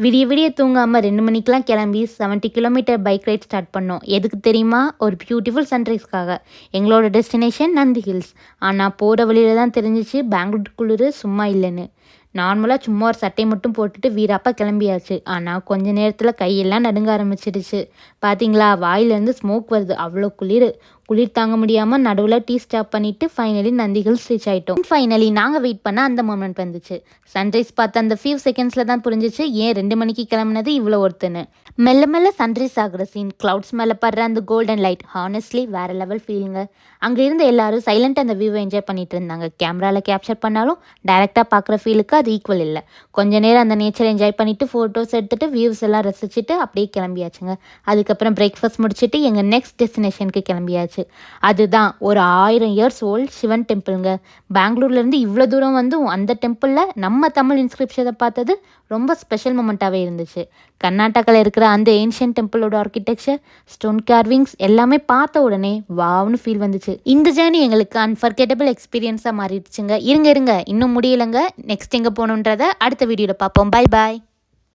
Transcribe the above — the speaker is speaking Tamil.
விடிய விடிய தூங்காமல் 2 மணிக்கெலாம் கிளம்பி 70 கிலோமீட்டர் பைக் ரைட் ஸ்டார்ட் பண்ணோம். எதுக்கு தெரியுமா? ஒரு பியூட்டிஃபுல் சன்ரைஸ்க்காக. எங்களோட டெஸ்டினேஷன் நந்தி ஹில்ஸ். ஆனால் போகிற வழியில் தான் தெரிஞ்சிச்சு பெங்களூர் குளிர் சும்மா இல்லைன்னு. நார்மலாக சும்மா ஒரு சட்டை மட்டும் போட்டுட்டு வீராப்பா கிளம்பியாச்சு. ஆனால் கொஞ்ச நேரத்தில் கையெல்லாம் நடுங்க ஆரம்பிச்சிடுச்சு. பார்த்தீங்களா, வாயிலேருந்து ஸ்மோக் வருது. அவ்வளோ குளிர் தாங்க முடியாமல் நடுவில் டீ ஸ்டாப் பண்ணிவிட்டு ஃபைனலி நந்தி ஹில்ஸ் ரீச் ஆகிட்டோம். ஃபைனலி நாங்கள் வெயிட் பண்ண அந்த மொமெண்ட் வந்துச்சு. சன்ரைஸ் பார்த்த அந்த ஃபியூ செகண்ட்ஸில் தான் புரிஞ்சிச்சு ஏன் 2 மணிக்கு கிளம்புனது இவ்வளோ ஒருத்துன்னு. மெல்ல மெல்ல சன்ரைஸ் ஆகிற சீன், க்ளவுட்ஸ் மேலே படுற அந்த கோல்டன் லைட், ஹானஸ்ட்லி வேறு லெவல் ஃபீலிங்க. அங்கே இருந்த எல்லாரும் சைலண்டாக அந்த வியூவை என்ஜாய் பண்ணிட்டு இருந்தாங்க. கேமராவில் கேப்சர் பண்ணாலும் டைரெக்டாக பார்க்குற ஃபீலுக்கு அது ஈக்குவல் இல்லை. கொஞ்ச நேரம் அந்த நேச்சரை என்ஜாய் பண்ணிவிட்டு ஃபோட்டோஸ் எடுத்துகிட்டு வியூஸ் எல்லாம் ரசிச்சுட்டு அப்படியே கிளம்பியாச்சுங்க. அதுக்கப்புறம் பிரேக்ஃபாஸ்ட் முடிச்சுட்டு எங்கள் நெக்ஸ்ட் டெஸ்டினேஷனுக்கு கிளம்பியாச்சு. அதுதான் ஒரு 1000 இயர்ஸ் ஓல்டு சிவன் டெம்பிளுங்க. பெங்களூர்லேருந்து இவ்வளோ தூரம் வந்து அந்த டெம்பிளில் நம்ம தமிழ் இன்ஸ்கிரிப்ஷனை பார்த்தது ரொம்ப ஸ்பெஷல் மூமெண்ட்டாகவே இருந்துச்சு. கர்நாடகாவில் இருக்கிற அந்த ஏன்ஷியன்ட் டெம்பிளோட ஆர்கிடெக்சர், ஸ்டோன் கார்விங்ஸ் எல்லாமே பார்த்த உடனே வாவ்னு ஃபீல் வந்துச்சு. இந்த ஜேர்னி எங்களுக்கு அன்ஃபர்கெட்டபிள் எக்ஸ்பீரியன்ஸாக மாறிடுச்சுங்க. இருங்க இன்னும் முடியலைங்க. நெக்ஸ்ட் எங்கே போகணுன்றதை அடுத்த வீடியோவில் பார்ப்போம். Bye bye.